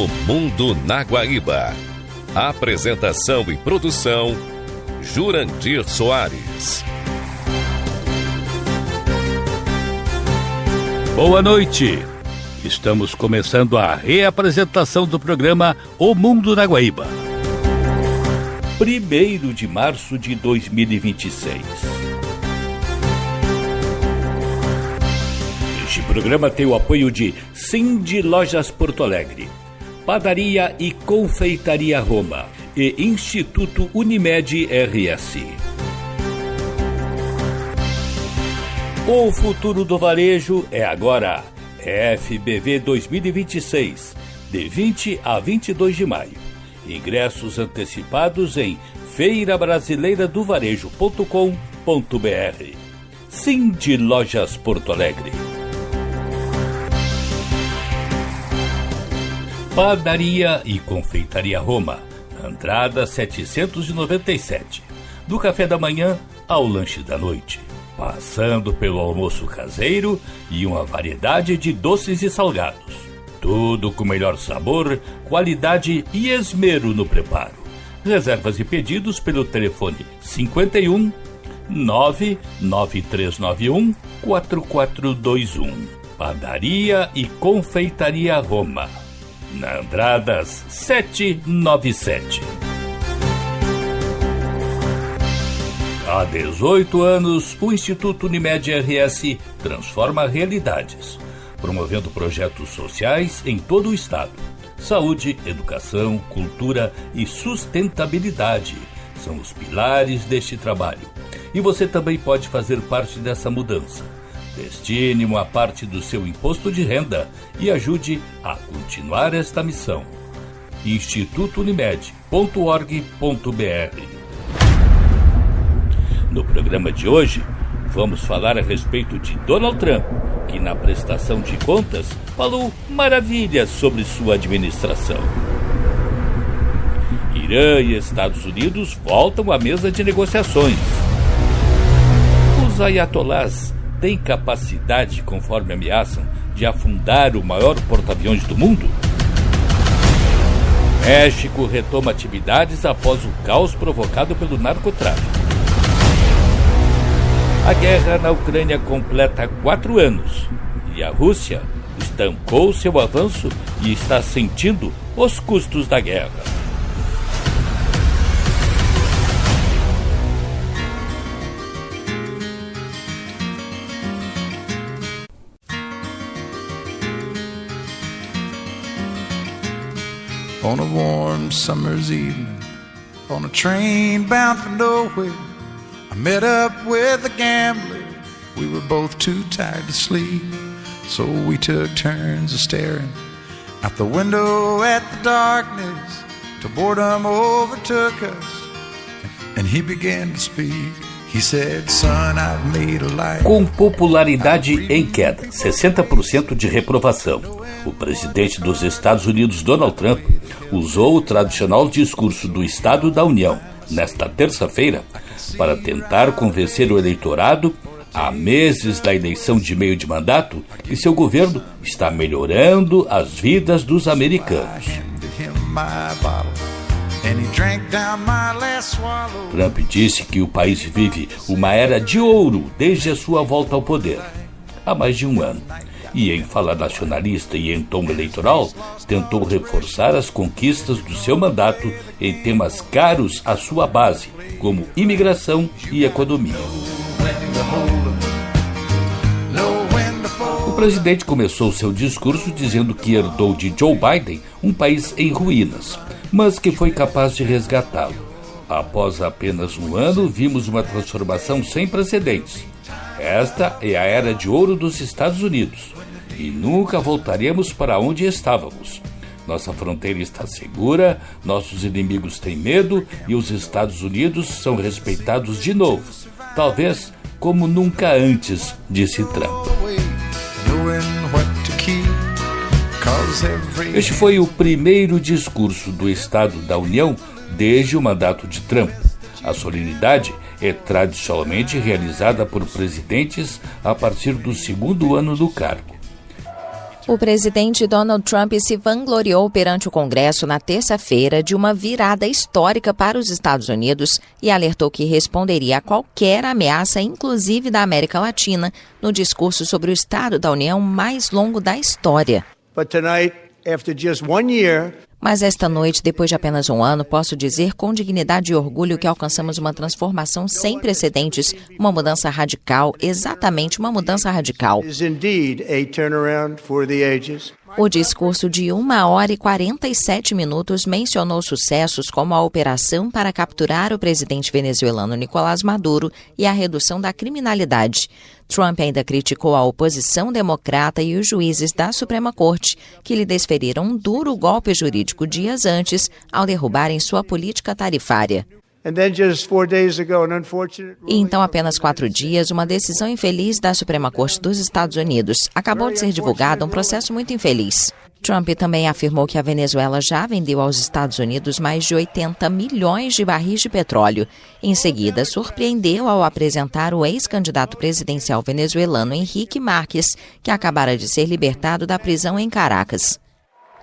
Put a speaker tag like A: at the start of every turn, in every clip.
A: O Mundo na Guaíba. Apresentação e produção, Jurandir Soares.
B: Boa noite. Estamos começando a reapresentação do programa O Mundo na Guaíba. 1º de março de 2026. Este programa tem o apoio de Cindy Lojas Porto Alegre, Padaria e Confeitaria Roma e Instituto Unimed RS. O futuro do varejo é agora. FBV 2026, de 20 a 22 de maio. Ingressos antecipados em feirabrasileiradovarejo.com.br. Cindy Lojas Porto Alegre. Padaria e Confeitaria Roma, Andrada 797. Do café da manhã ao lanche da noite, passando pelo almoço caseiro e uma variedade de doces e salgados. Tudo com melhor sabor, qualidade e esmero no preparo. Reservas e pedidos pelo telefone 51 99391 4421. Padaria e Confeitaria Roma, na Andradas 797. Há 18 anos, o Instituto Unimed RS transforma realidades, promovendo projetos sociais em todo o estado. Saúde, educação, cultura e sustentabilidade são os pilares deste trabalho. E você também pode fazer parte dessa mudança. Destine uma parte do seu imposto de renda e ajude a continuar esta missão. institutounimed.org.br. No programa de hoje, vamos falar a respeito de Donald Trump, que na prestação de contas falou maravilhas sobre sua administração. Irã e Estados Unidos voltam à mesa de negociações. Os ayatolás têm capacidade, conforme ameaçam, de afundar o maior porta-aviões do mundo? México retoma atividades após o caos provocado pelo narcotráfico. A guerra na Ucrânia completa 4 anos e a Rússia estancou seu avanço e está sentindo os custos da guerra.
C: On a warm summer's evening, on a train bound for nowhere, I met up with a gambler. We were both too tired to sleep, so we took turns of staring out the window at the darkness till boredom overtook us, and he began to speak. He said, "Son, I've made a life."
B: Com popularidade em queda, 60% de reprovação, o presidente dos Estados Unidos, Donald Trump, usou o tradicional discurso do Estado da União, nesta terça-feira, para tentar convencer o eleitorado, há meses da eleição de meio de mandato, que seu governo está melhorando as vidas dos americanos. Trump disse que o país vive uma era de ouro desde a sua volta ao poder, há mais de um ano. E em fala nacionalista e em tom eleitoral, tentou reforçar as conquistas do seu mandato em temas caros à sua base, como imigração e economia. O presidente começou seu discurso dizendo que herdou de Joe Biden um país em ruínas, mas que foi capaz de resgatá-lo. Após apenas um ano, vimos uma transformação sem precedentes. Esta é a era de ouro dos Estados Unidos. E nunca voltaremos para onde estávamos. Nossa fronteira está segura, nossos inimigos têm medo e os Estados Unidos são respeitados de novo. Talvez como nunca antes, disse Trump. Este foi o primeiro discurso do Estado da União desde o mandato de Trump. A solenidade é tradicionalmente realizada por presidentes a partir do segundo ano do cargo.
D: O presidente Donald Trump se vangloriou perante o Congresso na terça-feira de uma virada histórica para os Estados Unidos e alertou que responderia a qualquer ameaça, inclusive da América Latina, no discurso sobre o Estado da União mais longo da história.
E: But tonight, after just 1 year,
D: Mas esta noite, depois de apenas um ano, posso dizer com dignidade e orgulho que alcançamos uma transformação sem precedentes, uma mudança radical, exatamente uma mudança radical.
E: is indeed a turnaround for the ages.
D: O discurso de 1 hora e 47 minutos mencionou sucessos como a operação para capturar o presidente venezuelano Nicolás Maduro e a redução da criminalidade. Trump ainda criticou a oposição democrata e os juízes da Suprema Corte, que lhe desferiram um duro golpe jurídico dias antes ao derrubarem sua política tarifária.
E: And then just 4 days ago, an unfortunate
D: E então, apenas 4 dias, uma decisão infeliz da Suprema Corte dos Estados Unidos. Acabou de ser divulgado um processo muito infeliz. Trump também afirmou que a Venezuela já vendeu aos Estados Unidos mais de 80 milhões de barris de petróleo. Em seguida, surpreendeu ao apresentar o ex-candidato presidencial venezuelano Henrique Márquez, que acabara de ser libertado da prisão em Caracas.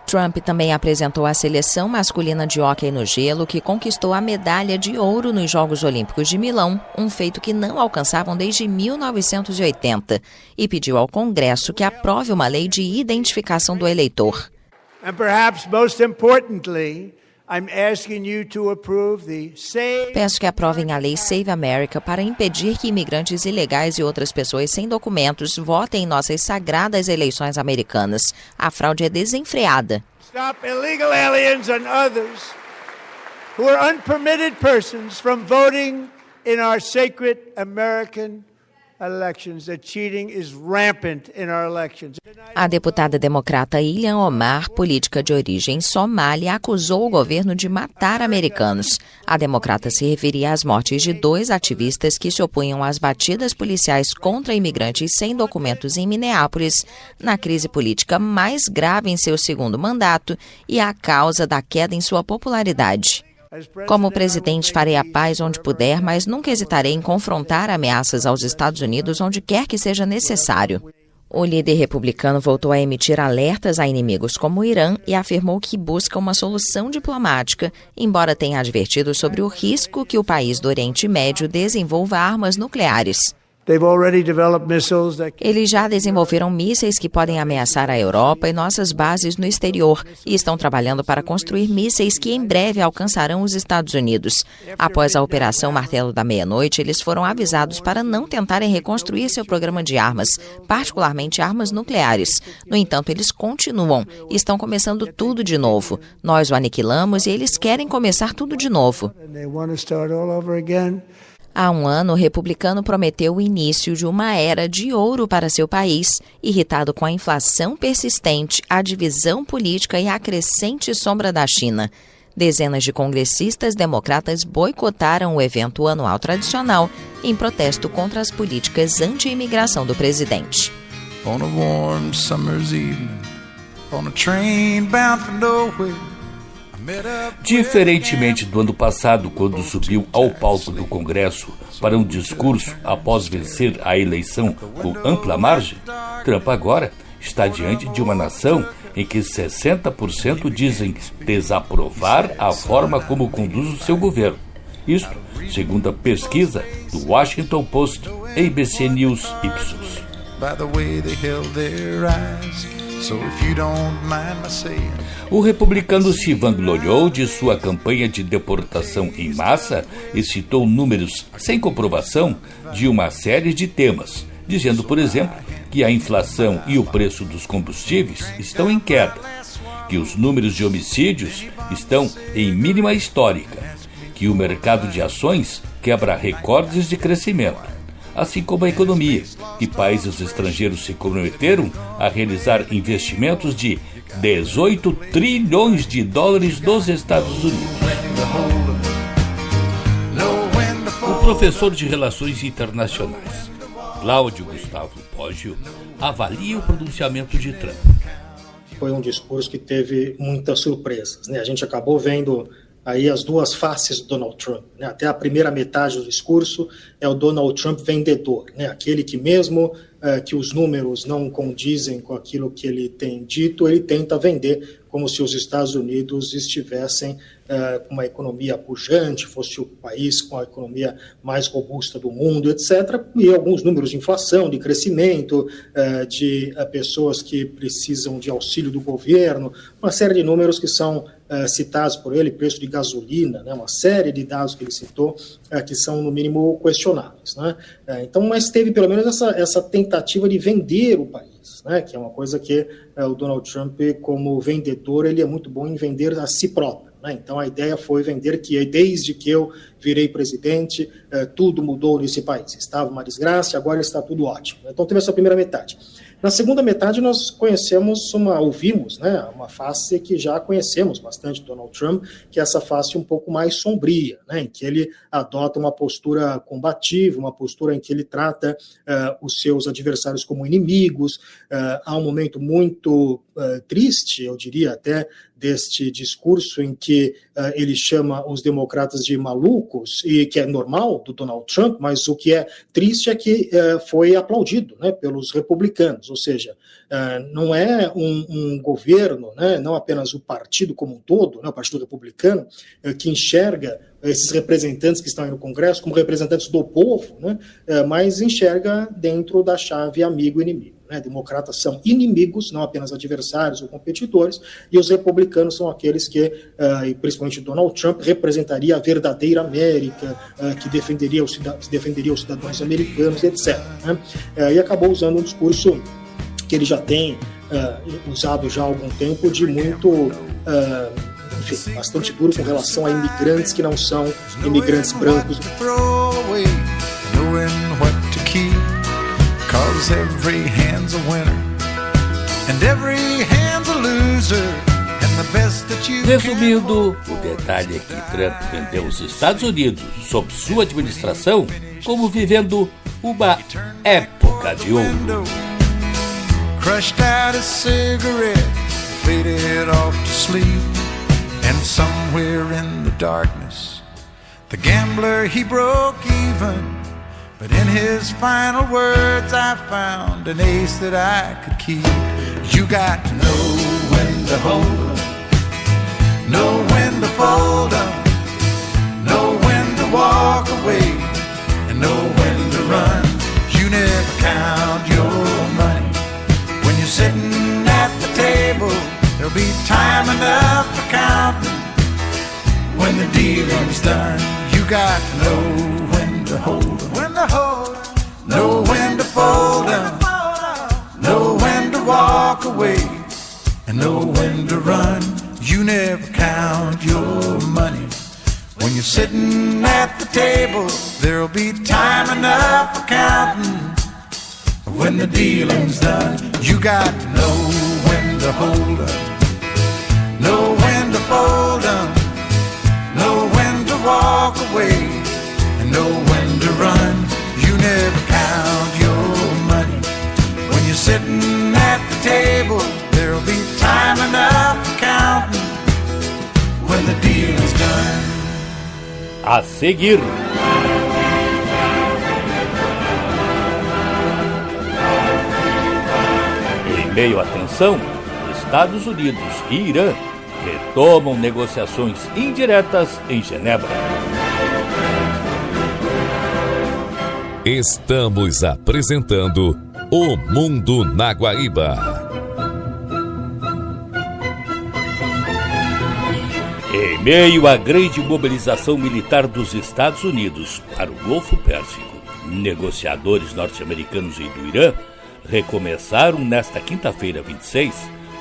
D: Trump também apresentou a seleção masculina de hóquei no gelo, que conquistou a medalha de ouro nos Jogos Olímpicos de Milão, um feito que não alcançavam desde 1980, e pediu ao Congresso que aprove uma lei de identificação do eleitor.
E: And perhaps most importantly, I'm asking you to approve the Save
D: Peço que aprovem a lei Save America para impedir que imigrantes ilegais e outras pessoas sem documentos votem em nossas sagradas eleições americanas. A fraude é desenfreada.
E: Stop illegal aliens and others who are unpermitted persons from voting in our sacred American elections. The cheating is rampant in our elections.
D: A deputada democrata Ilhan Omar, política de origem somália, acusou o governo de matar americanos. A democrata se referia às mortes de 2 ativistas que se opunham às batidas policiais contra imigrantes sem documentos em Minneapolis, na crise política mais grave em seu segundo mandato e a causa da queda em sua popularidade. Como presidente, farei a paz onde puder, mas nunca hesitarei em confrontar ameaças aos Estados Unidos onde quer que seja necessário. O líder republicano voltou a emitir alertas a inimigos como o Irã e afirmou que busca uma solução diplomática, embora tenha advertido sobre o risco que o país do Oriente Médio desenvolva armas nucleares.
E: They've already developed missiles that
D: Eles já desenvolveram mísseis que podem ameaçar a Europa e nossas bases no exterior e estão trabalhando para construir mísseis que em breve alcançarão os Estados Unidos. Após a Operação Martelo da Meia-Noite, eles foram avisados para não tentarem reconstruir seu programa de armas, particularmente armas nucleares. No entanto, eles continuam e estão começando tudo de novo. Nós o aniquilamos e eles querem começar tudo de novo.
E: and they want to start all over again.
D: Há um ano, o republicano prometeu o início de uma era de ouro para seu país, irritado com a inflação persistente, a divisão política e a crescente sombra da China. Dezenas de congressistas democratas boicotaram o evento anual tradicional em protesto contra as políticas anti-imigração do presidente.
C: On a warm summer's evening, on a train bound for nowhere, I met up.
B: Diferentemente do ano passado, quando subiu ao palco do Congresso para um discurso após vencer a eleição com ampla margem, Trump agora está diante de uma nação em que 60% dizem desaprovar a forma como conduz o seu governo. Isto, segundo a pesquisa do Washington Post, ABC News Ipsos.
C: By the way they held their eyes. So if you don't mind my saying,
B: O republicano se vangloriou de sua campanha de deportação em massa e citou números sem comprovação de uma série de temas, dizendo, por exemplo, que a inflação e o preço dos combustíveis estão em queda, que os números de homicídios estão em mínima histórica, que o mercado de ações quebra recordes de crescimento, assim como a economia, que países estrangeiros se comprometeram a realizar investimentos de 18 trilhões de dólares nos Estados Unidos. O professor de Relações Internacionais, Cláudio Gustavo Poggio, avalia o pronunciamento de Trump.
F: Foi um discurso que teve muitas surpresas, né? A gente acabou vendo aí as duas faces do Donald Trump, né? Até a primeira metade do discurso é o Donald Trump vendedor, né? Aquele que mesmo que os números não condizem com aquilo que ele tem dito, ele tenta vender como se os Estados Unidos estivessem com uma economia pujante, fosse o país com a economia mais robusta do mundo, etc. E alguns números de inflação, de crescimento, de pessoas que precisam de auxílio do governo, uma série de números que são citados por ele, preço de gasolina, né, uma série de dados que ele citou que são, no mínimo, questionáveis, né? Então, mas teve pelo menos essa tentativa de vender o país, né, que é uma coisa que o Donald Trump, como vendedor, ele é muito bom em vender a si próprio. Então a ideia foi vender que desde que eu virei presidente, tudo mudou nesse país. Estava uma desgraça, agora está tudo ótimo. Então teve essa primeira metade. Na segunda metade nós ouvimos, né, uma face que já conhecemos bastante do Donald Trump, que é essa face um pouco mais sombria, né, em que ele adota uma postura combativa, uma postura em que ele trata os seus adversários como inimigos. Há um momento muito triste, eu diria até, deste discurso em que ele chama os democratas de malucos, e que é normal do Donald Trump, mas o que é triste é que foi aplaudido, né, pelos republicanos, ou seja, não é um governo, né, não apenas o partido como um todo, né, o Partido Republicano, que enxerga esses representantes que estão aí no Congresso como representantes do povo, né, mas enxerga dentro da chave amigo-inimigo. Democratas são inimigos, não apenas adversários ou competidores, e os republicanos são aqueles que, e principalmente Donald Trump, representaria a verdadeira América, que defenderia os cidadãos americanos, etc. E acabou usando um discurso que ele já tem usado já há algum tempo, de muito, enfim, bastante duro com relação a imigrantes que não são imigrantes brancos.
C: Cause every hand's a winner and every hand's a loser, and the best that you.
B: Resumindo, o detalhe é que Trump vendeu os Estados Unidos sob sua administração como vivendo uma época de ouro.
C: Crushed out his cigarette, faded off to sleep, and somewhere in the darkness, the gambler he broke even. But in his final words I found an ace that I could keep. You got to know when to hold up, know when to fold up, know when to walk away, and know when to run. You never count your money. When you're sitting at the table, there'll be time enough for counting. When the dealing's done, you got to know when to hold up, when to hold up, know when to fold up, know when to walk away, and know when to run. You never count your money. When you're sitting at the table, there'll be time enough for counting. When the dealing's done, you got to know when to hold up, know when to fold up, know when to walk away, and know when to run. You never count your money. When you're sitting at the table, there'll be time enough for counting. When the dealing's done.
B: A seguir, em meio à tensão, Estados Unidos e Irã retomam negociações indiretas em Genebra.
A: Estamos apresentando O Mundo na Guaíba.
B: Em meio à grande mobilização militar dos Estados Unidos para o Golfo Pérsico, negociadores norte-americanos e do Irã recomeçaram nesta quinta-feira 26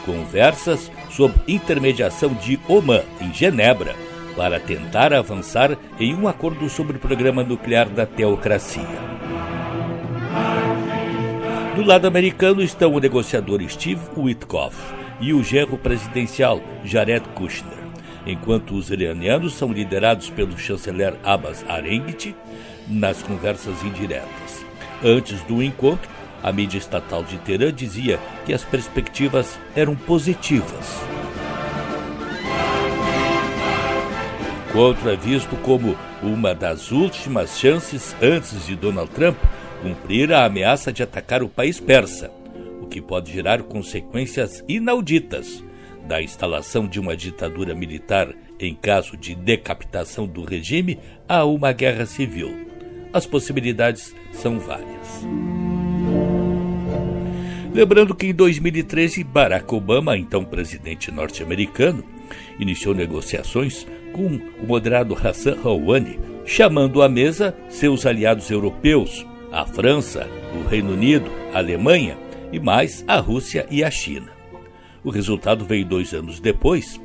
B: conversas sob intermediação de Omã, em Genebra, para tentar avançar em um acordo sobre o programa nuclear da teocracia. Do lado americano estão o negociador Steve Witkoff e o genro presidencial Jared Kushner, enquanto os iranianos são liderados pelo chanceler Abbas Araghchi nas conversas indiretas. Antes do encontro, a mídia estatal de Teherã dizia que as perspectivas eram positivas. encontro é visto como uma das últimas chances antes de Donald Trump cumprir a ameaça de atacar o país persa, o que pode gerar consequências inauditas, da instalação de uma ditadura militar em caso de decapitação do regime a uma guerra civil. As possibilidades são várias. Lembrando que em 2013, Barack Obama, então presidente norte-americano, iniciou negociações com o moderado Hassan Rouhani, chamando à mesa seus aliados europeus, a França, o Reino Unido, a Alemanha e mais a Rússia e a China. O resultado veio 2 anos depois,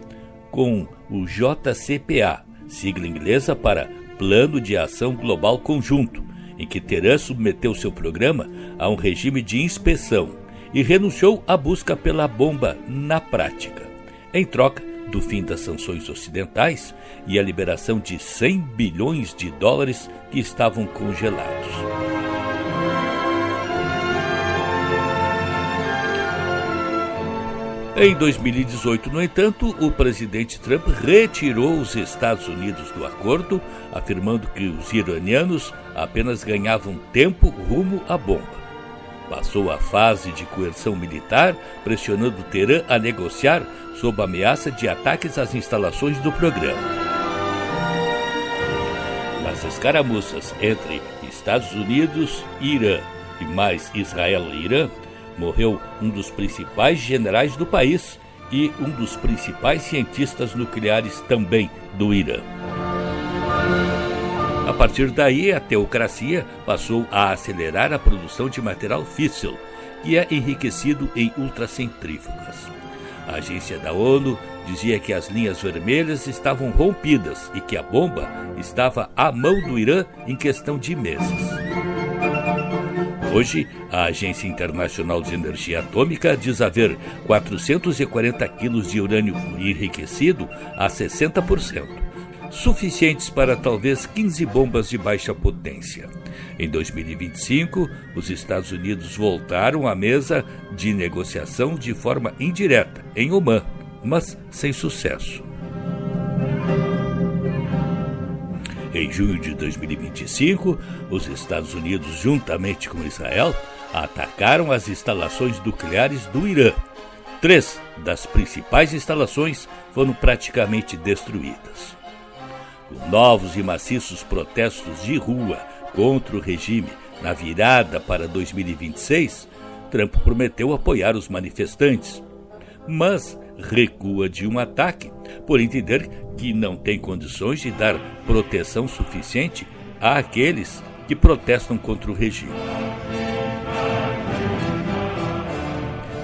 B: com o JCPA, sigla inglesa para Plano de Ação Global Conjunto, em que Teherã submeteu seu programa a um regime de inspeção e renunciou à busca pela bomba na prática, em troca do fim das sanções ocidentais e a liberação de 100 bilhões de dólares que estavam congelados. Em 2018, no entanto, o presidente Trump retirou os Estados Unidos do acordo, afirmando que os iranianos apenas ganhavam tempo rumo à bomba. Passou a fase de coerção militar, pressionando Teherã a negociar sob a ameaça de ataques às instalações do programa. Nas escaramuças entre Estados Unidos e Irã e mais Israel e Irã, morreu um dos principais generais do país e um dos principais cientistas nucleares também do Irã. A partir daí, a teocracia passou a acelerar a produção de material físsil, que é enriquecido em ultracentrífugas. A agência da ONU dizia que as linhas vermelhas estavam rompidas e que a bomba estava à mão do Irã em questão de meses. Hoje, a Agência Internacional de Energia Atômica diz haver 440 quilos de urânio enriquecido a 60%, suficientes para talvez 15 bombas de baixa potência. Em 2025, os Estados Unidos voltaram à mesa de negociação de forma indireta, em Omã, mas sem sucesso. Em junho de 2025, os Estados Unidos, juntamente com Israel, atacaram as instalações nucleares do Irã. 3 das principais instalações foram praticamente destruídas. Com novos e maciços protestos de rua contra o regime na virada para 2026, Trump prometeu apoiar os manifestantes, mas recua de um ataque por entender que não tem condições de dar proteção suficiente àqueles que protestam contra o regime.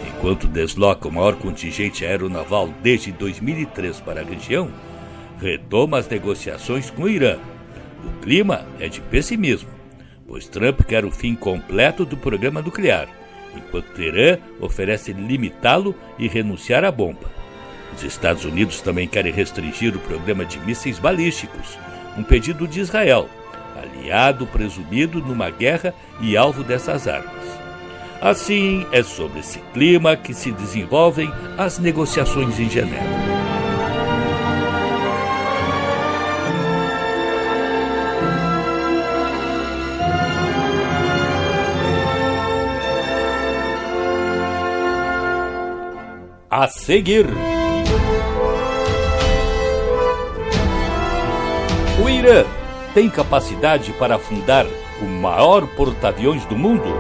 B: Enquanto desloca o maior contingente aeronaval desde 2003 para a região, retoma as negociações com o Irã. O clima é de pessimismo, pois Trump quer o fim completo do programa nuclear, enquanto Teherã oferece limitá-lo e renunciar à bomba. Os Estados Unidos também querem restringir o programa de mísseis balísticos, um pedido de Israel, aliado presumido numa guerra e alvo dessas armas. Assim, é sobre esse clima que se desenvolvem as negociações em Genebra. A seguir, o Irã tem capacidade para afundar o maior porta-aviões do mundo?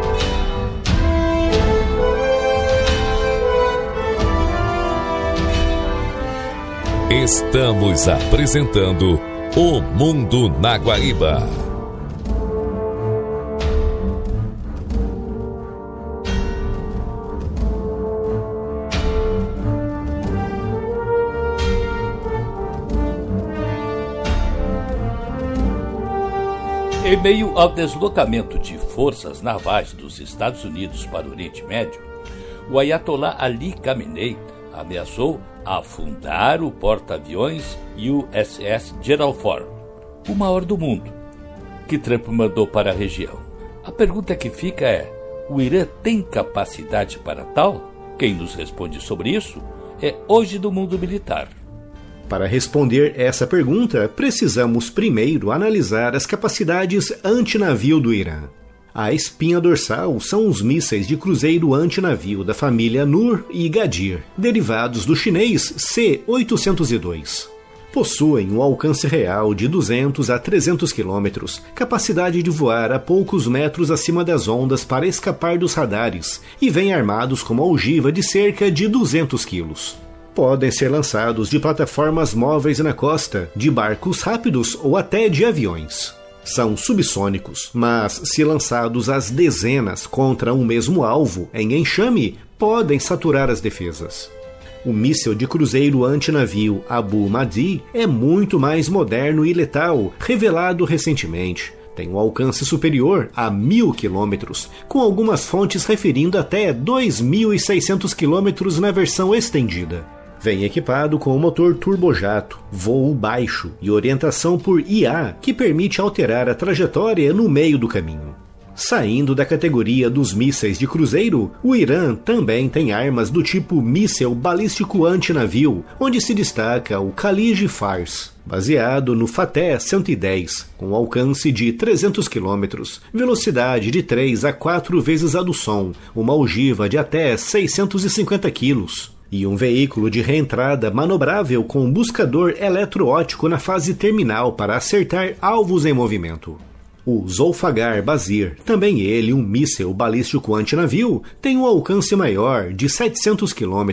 A: Estamos apresentando O Mundo na Guaíba.
B: Em meio ao deslocamento de forças navais dos Estados Unidos para o Oriente Médio, o Ayatollah Ali Khamenei ameaçou afundar o porta-aviões USS Gerald Ford, o maior do mundo, que Trump mandou para a região. A pergunta que fica é: o Irã tem capacidade para tal? Quem nos responde sobre isso é Hoje do Mundo Militar.
G: Para responder essa pergunta, precisamos primeiro analisar as capacidades antinavio do Irã. A espinha dorsal são os mísseis de cruzeiro antinavio da família Nur e Gadir, derivados do chinês C-802. Possuem um alcance real de 200 a 300 km, capacidade de voar a poucos metros acima das ondas para escapar dos radares e vêm armados com uma ogiva de cerca de 200 kg. Podem ser lançados de plataformas móveis na costa, de barcos rápidos ou até de aviões. São subsônicos, mas se lançados às dezenas contra um mesmo alvo em enxame, podem saturar as defesas. O míssil de cruzeiro antinavio Abu Mahdi é muito mais moderno e letal, revelado recentemente. Tem um alcance superior a 1.000 km, com algumas fontes referindo até 2.600 km na versão estendida. Vem equipado com um motor turbojato, voo baixo e orientação por IA, que permite alterar a trajetória no meio do caminho. Saindo da categoria dos mísseis de cruzeiro, o Irã também tem armas do tipo míssil balístico antinavio, onde se destaca o Khalij-Fars, baseado no Fateh 110, com alcance de 300 km, velocidade de 3 a 4 vezes a do som, uma ogiva de até 650 kg. E um veículo de reentrada manobrável com buscador eletroóptico na fase terminal para acertar alvos em movimento. O Zolfagar Bazir, também ele um míssil balístico antinavio, tem um alcance maior de 700 km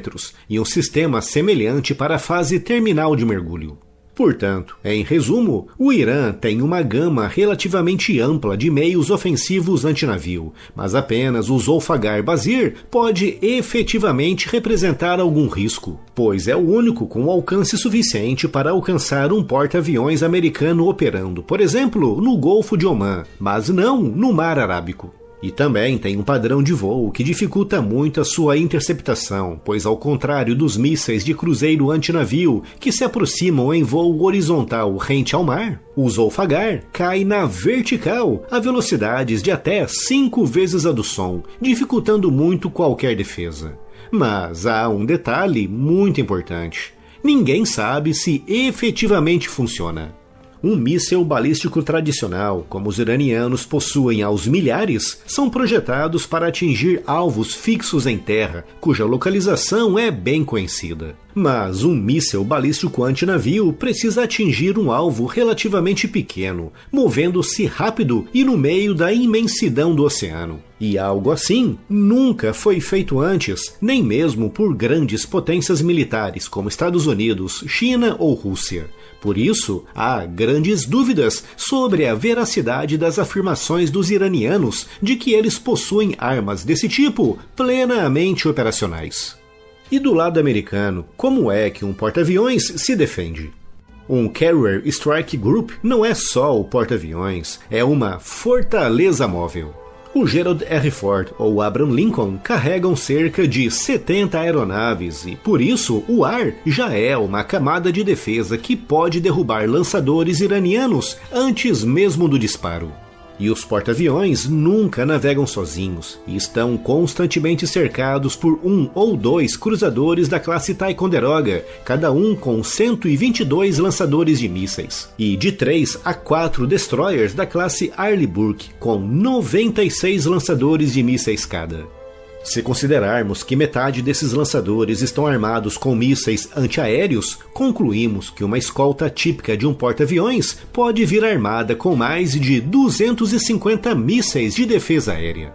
G: e um sistema semelhante para a fase terminal de mergulho. Portanto, em resumo, o Irã tem uma gama relativamente ampla de meios ofensivos antinavio, mas apenas o Zolfagar Bazir pode efetivamente representar algum risco, pois é o único com alcance suficiente para alcançar um porta-aviões americano operando, por exemplo, no Golfo de Omã, mas não no Mar Arábico. E também tem um padrão de voo que dificulta muito a sua interceptação, pois ao contrário dos mísseis de cruzeiro antinavio que se aproximam em voo horizontal rente ao mar, o Zolfagar cai na vertical a velocidades de até 5 vezes a do som, dificultando muito qualquer defesa. Mas há um detalhe muito importante: ninguém sabe se efetivamente funciona. Um míssil balístico tradicional, como os iranianos possuem aos milhares, são projetados para atingir alvos fixos em terra, cuja localização é bem conhecida. Mas um míssil balístico antinavio precisa atingir um alvo relativamente pequeno, movendo-se rápido e no meio da imensidão do oceano. E algo assim nunca foi feito antes, nem mesmo por grandes potências militares como Estados Unidos, China ou Rússia. Por isso, há grandes dúvidas sobre a veracidade das afirmações dos iranianos de que eles possuem armas desse tipo plenamente operacionais. E do lado americano, como é que um porta-aviões se defende? Um Carrier Strike Group não é só o porta-aviões, é uma fortaleza móvel. O Gerald R. Ford ou Abraham Lincoln carregam cerca de 70 aeronaves e, por isso, o ar já é uma camada de defesa que pode derrubar lançadores iranianos antes mesmo do disparo. E os porta-aviões nunca navegam sozinhos e estão constantemente cercados por 1 ou 2 cruzadores da classe Ticonderoga, cada um com 122 lançadores de mísseis, e de 3 a 4 destroyers da classe Arleigh Burke, com 96 lançadores de mísseis cada. Se considerarmos que metade desses lançadores estão armados com mísseis antiaéreos, concluímos que uma escolta típica de um porta-aviões pode vir armada com mais de 250 mísseis de defesa aérea.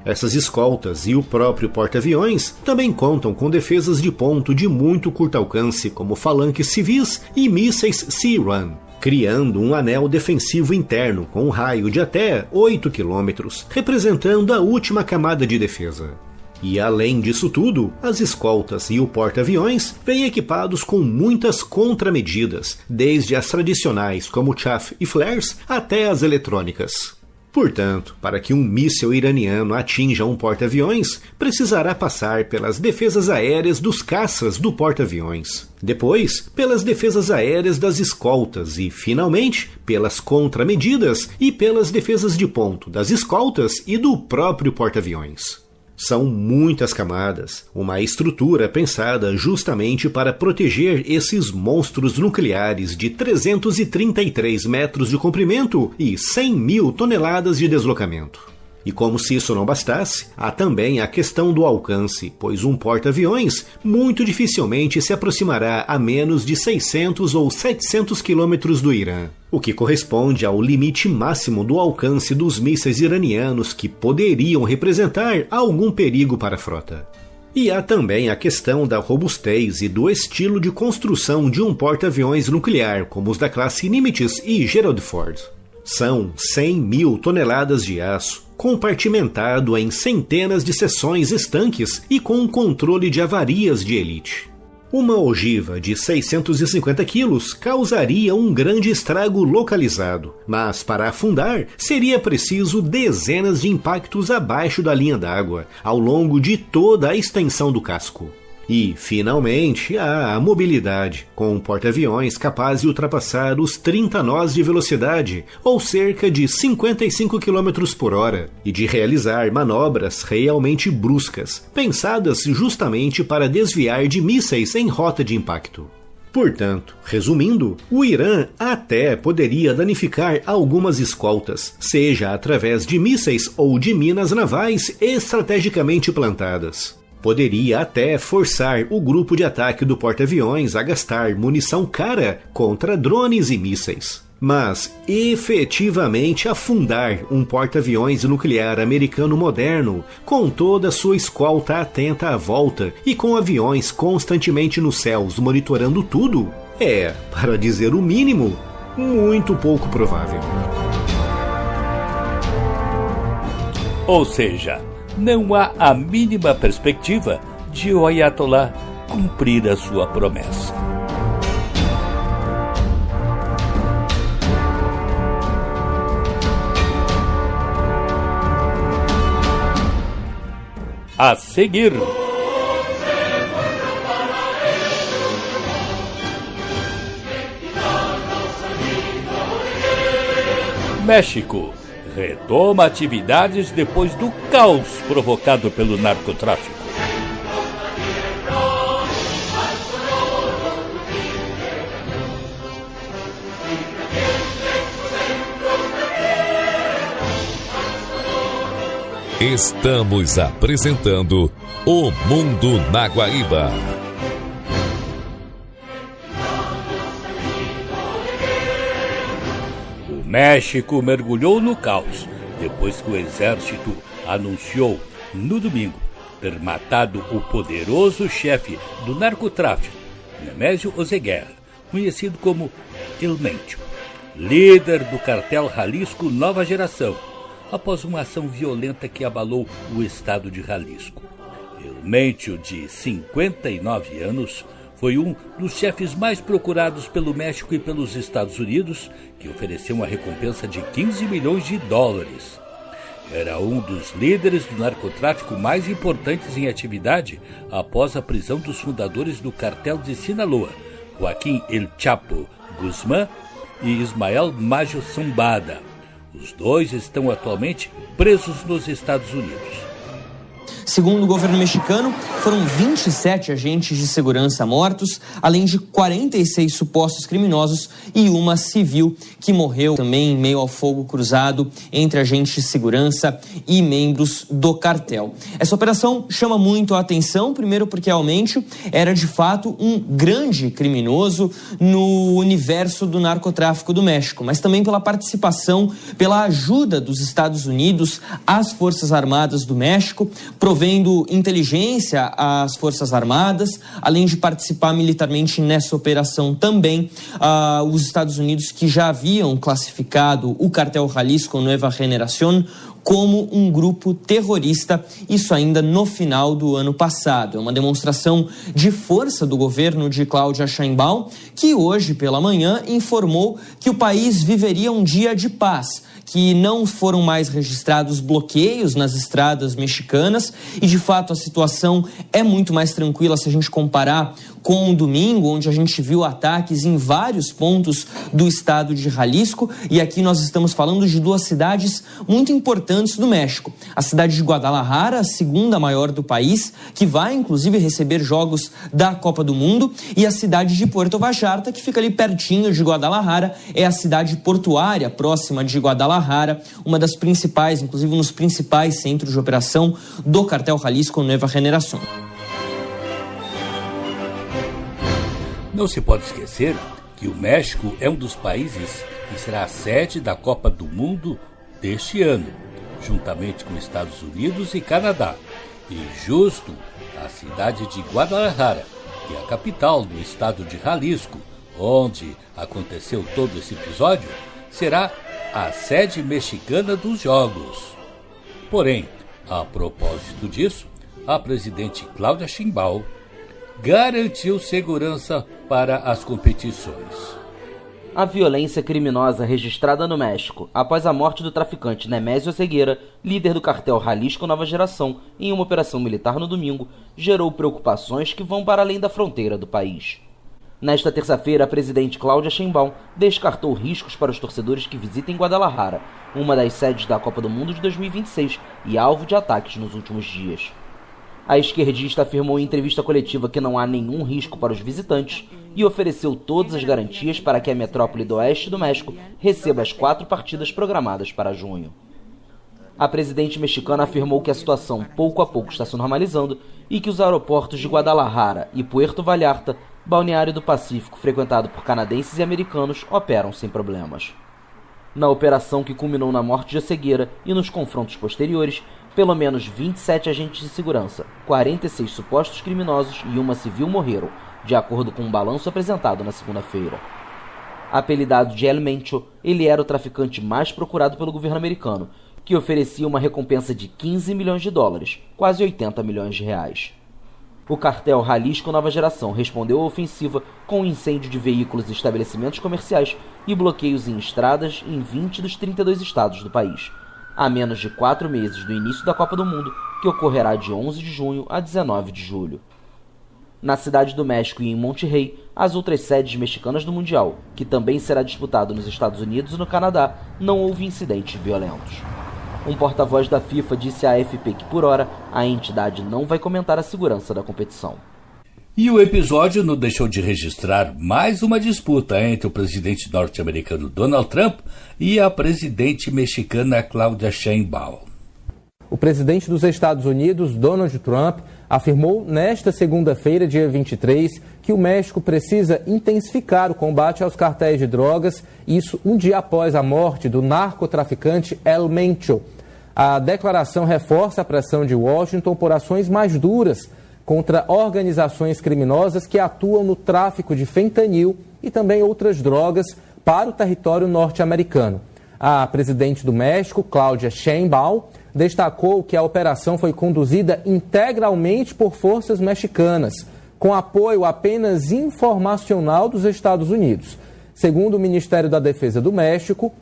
G: Essas escoltas e o próprio porta-aviões também contam com defesas de ponto de muito curto alcance, como falanques civis e mísseis Sea-Run, criando um anel defensivo interno com um raio de até 8 km, representando a última camada de defesa. E além disso tudo, as escoltas e o porta-aviões vêm equipados com muitas contramedidas, desde as tradicionais como chaff e flares até as eletrônicas. Portanto, para que um míssil iraniano atinja um porta-aviões, precisará passar pelas defesas aéreas dos caças do porta-aviões, depois pelas defesas aéreas das escoltas e, finalmente, pelas contramedidas e pelas defesas de ponto das escoltas e do próprio porta-aviões. São muitas camadas, uma estrutura pensada justamente para proteger esses monstros nucleares de 333 metros de comprimento e 100 mil toneladas de deslocamento. E como se isso não bastasse, há também a questão do alcance, pois um porta-aviões muito dificilmente se aproximará a menos de 600 ou 700 quilômetros do Irã, o que corresponde ao limite máximo do alcance dos mísseis iranianos que poderiam representar algum perigo para a frota. E há também a questão da robustez e do estilo de construção de um porta-aviões nuclear, como os da classe Nimitz e Gerald Ford. São 100 mil toneladas de aço, compartimentado em centenas de seções estanques e com um controle de avarias de elite. Uma ogiva de 650 quilos causaria um grande estrago localizado, mas para afundar seria preciso dezenas de impactos abaixo da linha d'água, ao longo de toda a extensão do casco. E, finalmente, há a mobilidade, com um porta-aviões capaz de ultrapassar os 30 nós de velocidade, ou cerca de 55 km por hora, e de realizar manobras realmente bruscas, pensadas justamente para desviar de mísseis em rota de impacto. Portanto, resumindo, o Irã até poderia danificar algumas escoltas, seja através de mísseis ou de minas navais estrategicamente plantadas. Poderia até forçar o grupo de ataque do porta-aviões a gastar munição cara contra drones e mísseis. Mas, efetivamente afundar um porta-aviões nuclear americano moderno, com toda a sua escolta atenta à volta e com aviões constantemente nos céus monitorando tudo, é, para dizer o mínimo, muito pouco provável.
B: Ou seja, não há a mínima perspectiva de o Ayatollah cumprir a sua promessa. A seguir, México retoma atividades depois do caos provocado pelo narcotráfico.
A: Estamos apresentando O Mundo na Guaíba.
B: O México mergulhou no caos depois que o exército anunciou, no domingo, ter matado o poderoso chefe do narcotráfico, Nemésio Oseguera, conhecido como El Mencho, líder do cartel Jalisco Nova Geração, após uma ação violenta que abalou o estado de Jalisco. El Mencho, de 59 anos, foi um dos chefes mais procurados pelo México e pelos Estados Unidos, que ofereceu uma recompensa de 15 milhões de dólares. Era um dos líderes do narcotráfico mais importantes em atividade após a prisão dos fundadores do cartel de Sinaloa, Joaquim El Chapo Guzmán e Ismael Mayo Zambada. Os dois estão atualmente presos nos Estados Unidos.
H: Segundo o governo mexicano, foram 27 agentes de segurança mortos, além de 46 supostos criminosos e uma civil que morreu também em meio ao fogo cruzado entre agentes de segurança e membros do cartel. Essa operação chama muito a atenção, primeiro porque realmente era de fato um grande criminoso no universo do narcotráfico do México, mas também pela participação, pela ajuda dos Estados Unidos às Forças Armadas do México, provendo inteligência às Forças Armadas, além de participar militarmente nessa operação também, os Estados Unidos, que já haviam classificado o cartel Jalisco Nueva Generación como um grupo terrorista, isso ainda no final do ano passado. É uma demonstração de força do governo de Cláudia Sheinbaum, que hoje pela manhã informou que o país viveria um dia de paz, que não foram mais registrados bloqueios nas estradas mexicanas e, de fato, a situação é muito mais tranquila se a gente comparar com o domingo, onde a gente viu ataques em vários pontos do estado de Jalisco. E aqui nós estamos falando de duas cidades muito importantes habitantes do México. A cidade de Guadalajara, a segunda maior do país, que vai inclusive receber jogos da Copa do Mundo, e a cidade de Puerto Vallarta, que fica ali pertinho de Guadalajara, é a cidade portuária próxima de Guadalajara, uma das principais, inclusive um dos principais centros de operação do Cartel Jalisco Nueva Generación.
B: Não se pode esquecer que o México é um dos países que será a sede da Copa do Mundo deste ano, juntamente com Estados Unidos e Canadá. E justo a cidade de Guadalajara, que é a capital do estado de Jalisco, onde aconteceu todo esse episódio, será a sede mexicana dos Jogos. Porém, a propósito disso, a presidente Cláudia Sheinbaum garantiu segurança para as competições.
I: A violência criminosa registrada no México após a morte do traficante Nemésio Ceguera, líder do cartel Jalisco Nova Geração, em uma operação militar no domingo, gerou preocupações que vão para além da fronteira do país. Nesta terça-feira, a presidente Cláudia Sheinbaum descartou riscos para os torcedores que visitem Guadalajara, uma das sedes da Copa do Mundo de 2026 e alvo de ataques nos últimos dias. A esquerdista afirmou em entrevista coletiva que não há nenhum risco para os visitantes e ofereceu todas as garantias para que a metrópole do oeste do México receba as 4 partidas programadas para junho. A presidente mexicana afirmou que a situação pouco a pouco está se normalizando e que os aeroportos de Guadalajara e Puerto Vallarta, balneário do Pacífico frequentado por canadenses e americanos, operam sem problemas. Na operação que culminou na morte de Ceguera e nos confrontos posteriores, pelo menos 27 agentes de segurança, 46 supostos criminosos e uma civil morreram, de acordo com um balanço apresentado na segunda-feira. Apelidado de El Mencho, ele era o traficante mais procurado pelo governo americano, que oferecia uma recompensa de 15 milhões de dólares, quase 80 milhões de reais. O cartel Jalisco Nova Geração respondeu à ofensiva com um incêndio de veículos e estabelecimentos comerciais e bloqueios em estradas em 20 dos 32 estados do país, a menos de 4 meses do início da Copa do Mundo, que ocorrerá de 11 de junho a 19 de julho. Na Cidade do México e em Monterrey, as outras sedes mexicanas do Mundial, que também será disputado nos Estados Unidos e no Canadá, não houve incidentes violentos. Um porta-voz da FIFA disse à AFP que, por hora, a entidade não vai comentar a segurança da competição.
B: E o episódio não deixou de registrar mais uma disputa entre o presidente norte-americano Donald Trump e a presidente mexicana Cláudia Sheinbaum.
J: O presidente dos Estados Unidos, Donald Trump, afirmou nesta segunda-feira, dia 23, que o México precisa intensificar o combate aos cartéis de drogas, isso um dia após a morte do narcotraficante El Mencho. A declaração reforça a pressão de Washington por ações mais duras contra organizações criminosas que atuam no tráfico de fentanil e também outras drogas para o território norte-americano. A presidente do México, Cláudia Sheinbaum, destacou que a operação foi conduzida integralmente por forças mexicanas, com apoio apenas informacional dos Estados Unidos. Segundo o Ministério da Defesa do México,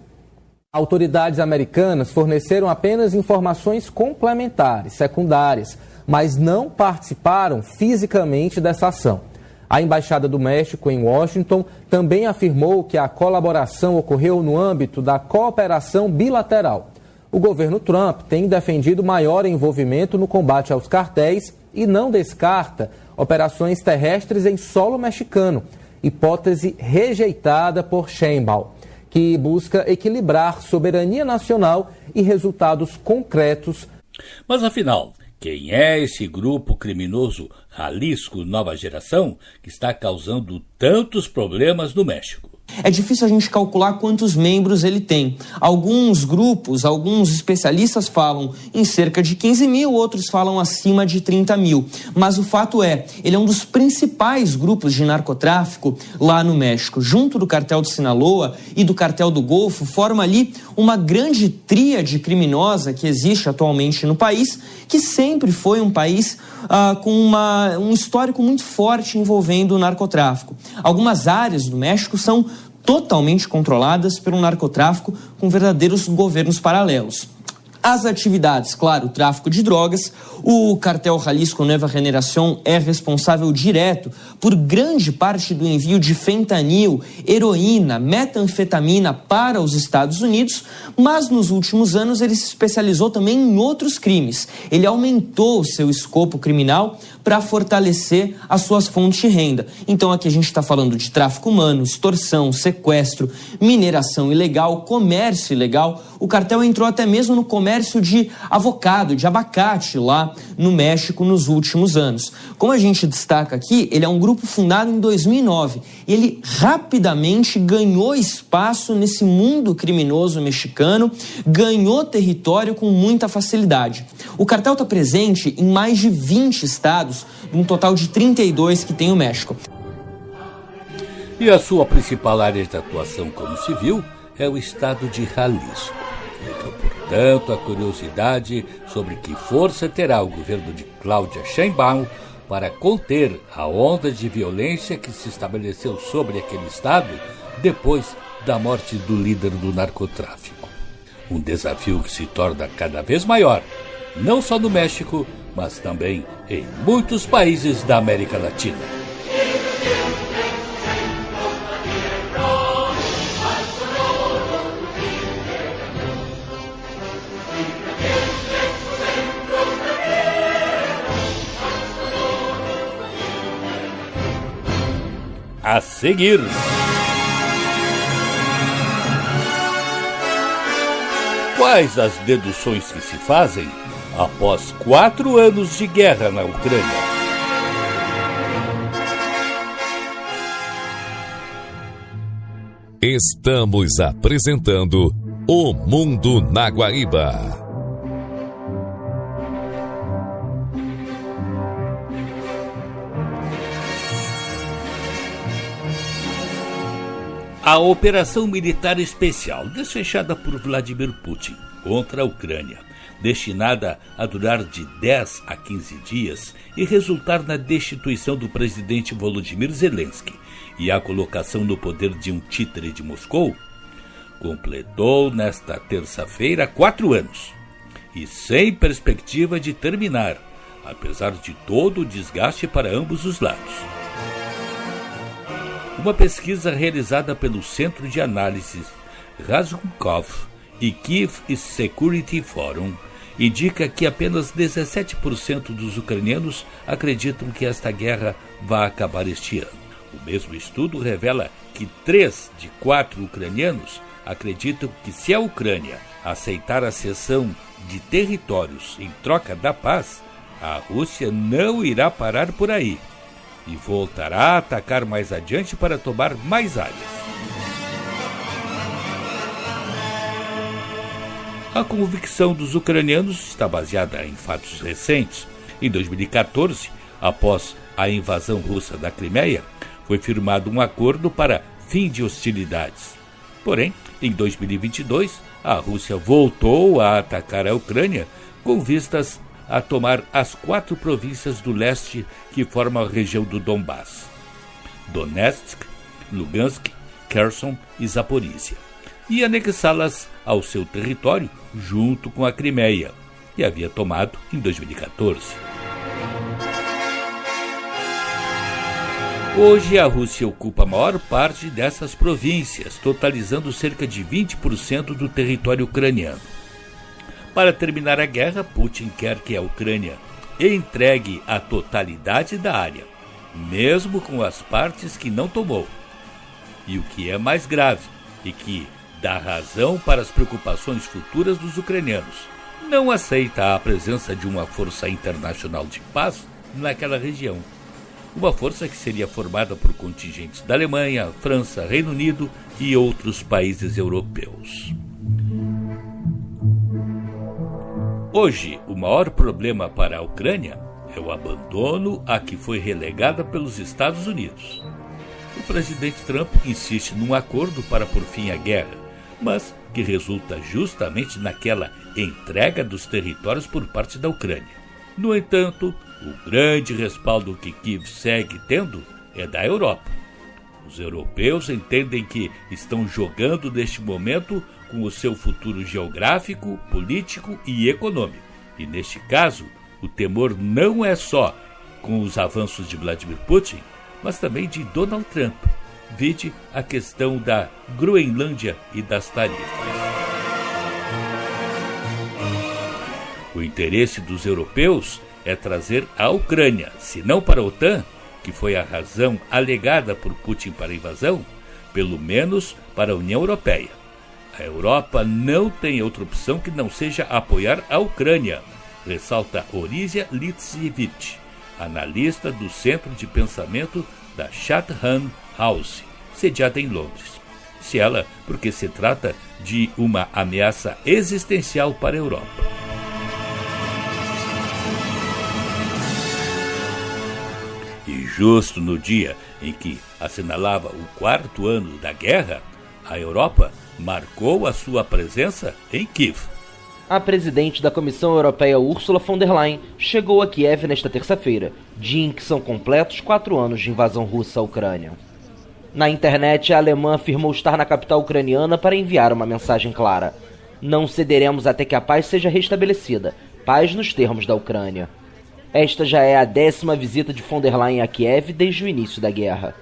J: autoridades americanas forneceram apenas informações complementares, secundárias, mas não participaram fisicamente dessa ação. A Embaixada do México em Washington também afirmou que a colaboração ocorreu no âmbito da cooperação bilateral. O governo Trump tem defendido maior envolvimento no combate aos cartéis e não descarta operações terrestres em solo mexicano, hipótese rejeitada por Sheinbaum, que busca equilibrar soberania nacional e resultados concretos.
B: Mas afinal, quem é esse grupo criminoso Jalisco Nova Geração que está causando tantos problemas no México?
H: É difícil a gente calcular quantos membros ele tem. Alguns grupos, alguns especialistas falam em cerca de 15 mil, outros falam acima de 30 mil. Mas o fato é, ele é um dos principais grupos de narcotráfico lá no México. Junto do cartel de Sinaloa e do cartel do Golfo, forma ali uma grande tríade criminosa que existe atualmente no país, que sempre foi um país com um histórico muito forte envolvendo o narcotráfico. Algumas áreas do México são totalmente controladas pelo narcotráfico com verdadeiros governos paralelos. as atividades, claro, o tráfico de drogas. O cartel Jalisco Nueva Generación é responsável direto por grande parte do envio de fentanil, heroína, metanfetamina para os Estados Unidos, mas nos últimos anos ele se especializou também em outros crimes. Ele aumentou o seu escopo criminal para fortalecer as suas fontes de renda. Então aqui a gente está falando de tráfico humano, extorsão, sequestro, mineração ilegal, comércio ilegal. O cartel entrou até mesmo no comércio de avocado, de abacate lá no México nos últimos anos. Como a gente destaca aqui, ele é um grupo fundado em 2009. Ele rapidamente ganhou espaço nesse mundo criminoso mexicano, ganhou território com muita facilidade. O cartel está presente em mais de 20 estados, um total de 32 que tem o México.
B: E a sua principal área de atuação como civil é o estado de Jalisco. Fica, portanto, a curiosidade sobre que força terá o governo de Claudia Sheinbaum para conter a onda de violência que se estabeleceu sobre aquele estado depois da morte do líder do narcotráfico. Um desafio que se torna cada vez maior, não só no México, mas também em muitos países da América Latina. A seguir, quais as deduções que se fazem após 4 anos de guerra na Ucrânia?
A: Estamos apresentando O Mundo na Guaíba.
B: A operação militar especial desfechada por Vladimir Putin contra a Ucrânia, destinada a durar de 10 a 15 dias e resultar na destituição do presidente Volodymyr Zelensky e a colocação no poder de um títere de Moscou, completou nesta terça-feira 4 anos e sem perspectiva de terminar, apesar de todo o desgaste para ambos os lados. Uma pesquisa realizada pelo Centro de Análises Razumkov e Kiev Security Forum indica que apenas 17% dos ucranianos acreditam que esta guerra vai acabar este ano. O mesmo estudo revela que 3 de 4 ucranianos acreditam que se a Ucrânia aceitar a cessão de territórios em troca da paz, a Rússia não irá parar por aí e voltará a atacar mais adiante para tomar mais áreas. A convicção dos ucranianos está baseada em fatos recentes. Em 2014, após a invasão russa da Crimeia, foi firmado um acordo para fim de hostilidades. Porém, em 2022, a Rússia voltou a atacar a Ucrânia com vistas a tomar as 4 províncias do leste que formam a região do Donbass: Donetsk, Lugansk, Kherson e Zaporísia, e anexá-las ao seu território junto com a Crimeia, que havia tomado em 2014. Hoje a Rússia ocupa a maior parte dessas províncias, totalizando cerca de 20% do território ucraniano. Para terminar a guerra, Putin quer que a Ucrânia entregue a totalidade da área, mesmo com as partes que não tomou. E o que é mais grave, e que dá razão para as preocupações futuras dos ucranianos, não aceita a presença de uma força internacional de paz naquela região. Uma força que seria formada por contingentes da Alemanha, França, Reino Unido e outros países europeus. Hoje, o maior problema para a Ucrânia é o abandono a que foi relegada pelos Estados Unidos. O presidente Trump insiste num acordo para pôr fim à guerra, mas que resulta justamente naquela entrega dos territórios por parte da Ucrânia. No entanto, o grande respaldo que Kiev segue tendo é da Europa. Os europeus entendem que estão jogando neste momento com o seu futuro geográfico, político e econômico. E neste caso, o temor não é só com os avanços de Vladimir Putin, mas também de Donald Trump. Vide a questão da Groenlândia e das tarifas. O interesse dos europeus é trazer a Ucrânia, se não para a OTAN, que foi a razão alegada por Putin para a invasão, pelo menos para a União Europeia. A Europa não tem outra opção que não seja apoiar a Ucrânia, ressalta Orysia Litsievich, analista do Centro de Pensamento da Chatham House, sediada em Londres. Se ela, porque se trata de uma ameaça existencial para a Europa. E justo no dia em que assinalava o 4º ano da guerra, a Europa marcou a sua presença em Kiev.
I: A presidente da Comissão Europeia, Ursula von der Leyen, chegou a Kiev nesta terça-feira, dia em que são completos 4 anos de invasão russa à Ucrânia. Na internet, a alemã afirmou estar na capital ucraniana para enviar uma mensagem clara: não cederemos até que a paz seja restabelecida, paz nos termos da Ucrânia. Esta já é a 10ª visita de von der Leyen a Kiev desde o início da guerra.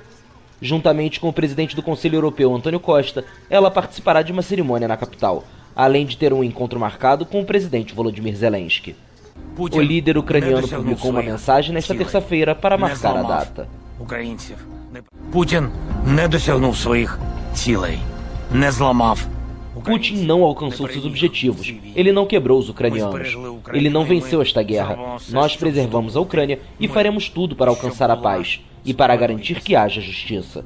I: Juntamente com o presidente do Conselho Europeu, Antônio Costa, ela participará de uma cerimônia na capital, além de ter um encontro marcado com o presidente Volodymyr Zelensky. O líder ucraniano publicou uma mensagem nesta terça-feira para marcar a data.
K: Putin не досягнув своїх цілей, не зламав.
I: Putin não alcançou seus objetivos. Ele não quebrou os ucranianos. Ele não venceu esta guerra. Nós preservamos a Ucrânia e faremos tudo para alcançar a paz e para garantir que haja justiça.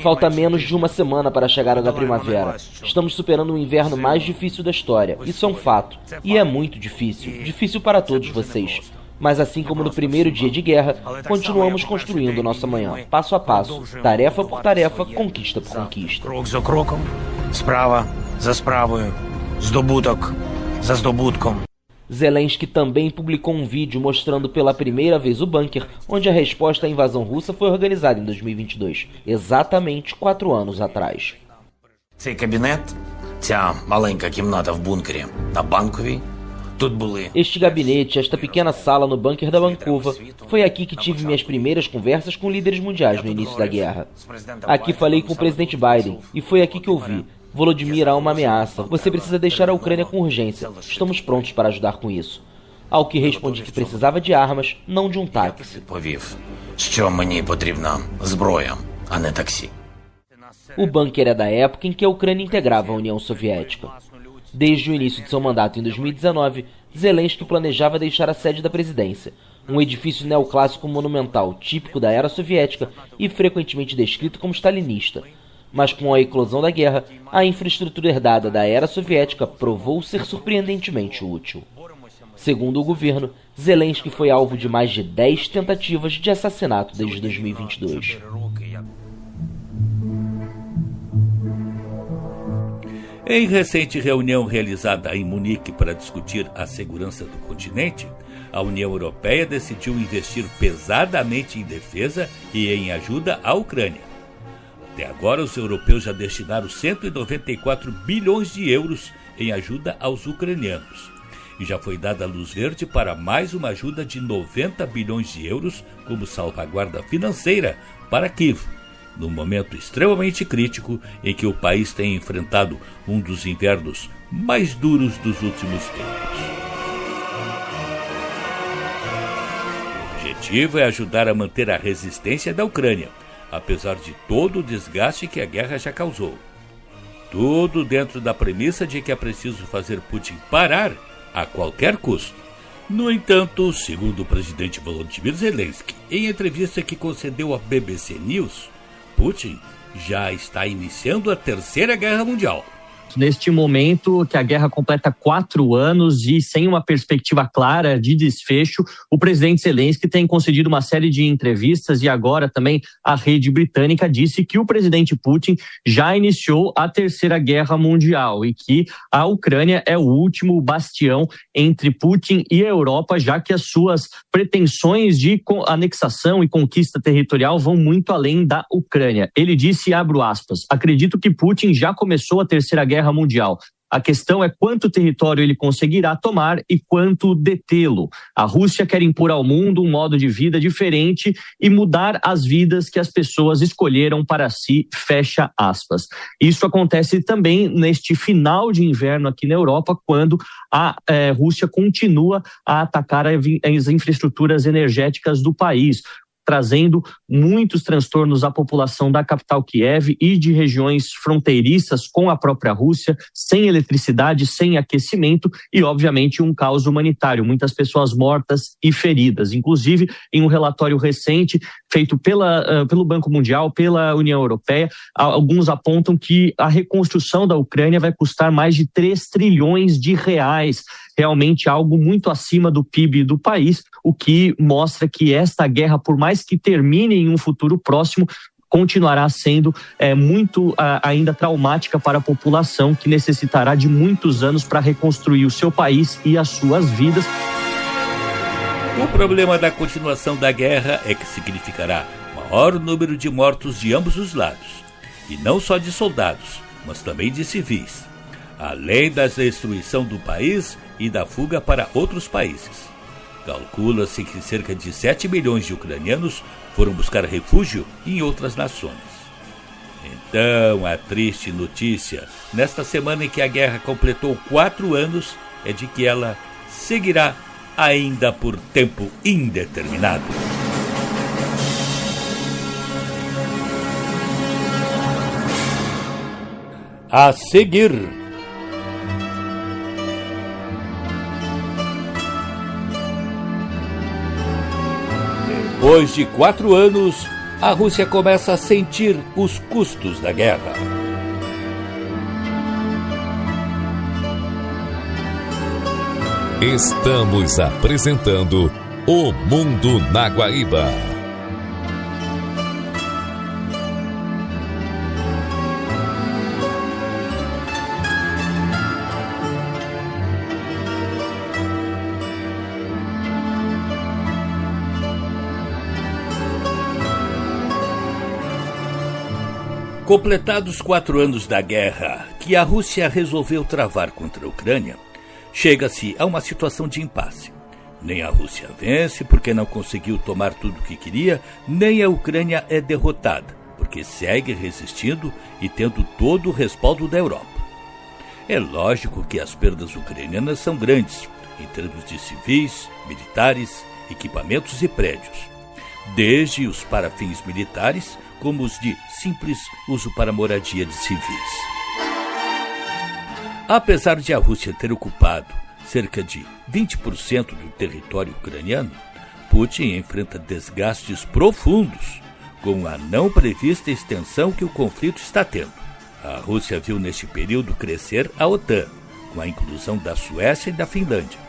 I: Falta menos de uma semana para a chegada da primavera. Estamos superando o inverno mais difícil da história. Isso é um fato. E é muito difícil. Difícil para todos vocês. Mas assim como no primeiro dia de guerra, continuamos construindo nossa manhã, passo a passo, tarefa por tarefa, conquista por conquista.
K: Крок за кроком, справа за справою, здобуток за здобутком.
I: Zelensky também publicou um vídeo mostrando pela primeira vez o bunker, onde a resposta à invasão russa foi organizada em 2022, exatamente 4 anos atrás.
K: Цей кабінет, ця маленька кімната в бункері на Банковій.
I: Este gabinete, esta pequena sala no bunker da Bankova, foi aqui que tive minhas primeiras conversas com líderes mundiais no início da guerra. Aqui falei com o presidente Biden e foi aqui que eu vi: Volodymyr, há uma ameaça. Você precisa deixar a Ucrânia com urgência. Estamos prontos para ajudar com isso. Ao que respondi que precisava de armas, não de um táxi. O bunker é da época em que a Ucrânia integrava a União Soviética. Desde o início de seu mandato em 2019, Zelensky planejava deixar a sede da presidência, um edifício neoclássico monumental típico da era soviética e frequentemente descrito como stalinista. Mas com a eclosão da guerra, a infraestrutura herdada da era soviética provou ser surpreendentemente útil. Segundo o governo, Zelensky foi alvo de mais de 10 tentativas de assassinato desde 2022.
B: Em recente reunião realizada em Munique para discutir a segurança do continente, a União Europeia decidiu investir pesadamente em defesa e em ajuda à Ucrânia. Até agora, os europeus já destinaram 194 bilhões de euros em ajuda aos ucranianos. E já foi dada luz verde para mais uma ajuda de 90 bilhões de euros como salvaguarda financeira para Kiev, num momento extremamente crítico em que o país tem enfrentado um dos invernos mais duros dos últimos tempos. O objetivo é ajudar a manter a resistência da Ucrânia, apesar de todo o desgaste que a guerra já causou. Tudo dentro da premissa de que é preciso fazer Putin parar a qualquer custo. No entanto, segundo o presidente Volodymyr Zelensky, em entrevista que concedeu à BBC News, Putin já está iniciando a Terceira Guerra Mundial.
L: Neste momento que a guerra completa 4 anos e sem uma perspectiva clara de desfecho, o presidente Zelensky tem concedido uma série de entrevistas e agora também a rede britânica disse que o presidente Putin já iniciou a Terceira Guerra Mundial e que a Ucrânia é o último bastião entre Putin e a Europa, já que as suas pretensões de anexação e conquista territorial vão muito além da Ucrânia. Ele disse, abro aspas, acredito que Putin já começou a Terceira Guerra Mundial. A questão é quanto território ele conseguirá tomar e quanto detê-lo. A Rússia quer impor ao mundo um modo de vida diferente e mudar as vidas que as pessoas escolheram para si, fecha aspas. Isso acontece também neste final de inverno aqui na Europa, quando a Rússia continua a atacar as infraestruturas energéticas do país, trazendo muitos transtornos à população da capital Kiev e de regiões fronteiriças com a própria Rússia, sem eletricidade, sem aquecimento e, obviamente, um caos humanitário. Muitas pessoas mortas e feridas. Inclusive, em um relatório recente feito pelo Banco Mundial, pela União Europeia, alguns apontam que a reconstrução da Ucrânia vai custar mais de 3 trilhões de reais. Realmente algo muito acima do PIB do país, o que mostra que esta guerra, por mais que termine em um futuro próximo, continuará sendo muito ainda traumática para a população, que necessitará de muitos anos para reconstruir o seu país e as suas vidas.
B: O problema da continuação da guerra é que significará maior número de mortos de ambos os lados, e não só de soldados, mas também de civis, além da destruição do país e da fuga para outros países. Calcula-se que cerca de 7 milhões de ucranianos foram buscar refúgio em outras nações. Então, a triste notícia, nesta semana em que a guerra completou 4 anos, é de que ela seguirá ainda por tempo indeterminado. A seguir, depois de 4 anos, a Rússia começa a sentir os custos da guerra.
A: Estamos apresentando O Mundo na Guaíba.
B: Completados 4 anos da guerra que a Rússia resolveu travar contra a Ucrânia, chega-se a uma situação de impasse. Nem a Rússia vence porque não conseguiu tomar tudo o que queria, nem a Ucrânia é derrotada porque segue resistindo e tendo todo o respaldo da Europa. É lógico que as perdas ucranianas são grandes, em termos de civis, militares, equipamentos e prédios, desde os para fins militares como os de simples uso para moradia de civis. Apesar de a Rússia ter ocupado cerca de 20% do território ucraniano, Putin enfrenta desgastes profundos com a não prevista extensão que o conflito está tendo. A Rússia viu neste período crescer a OTAN, com a inclusão da Suécia e da Finlândia,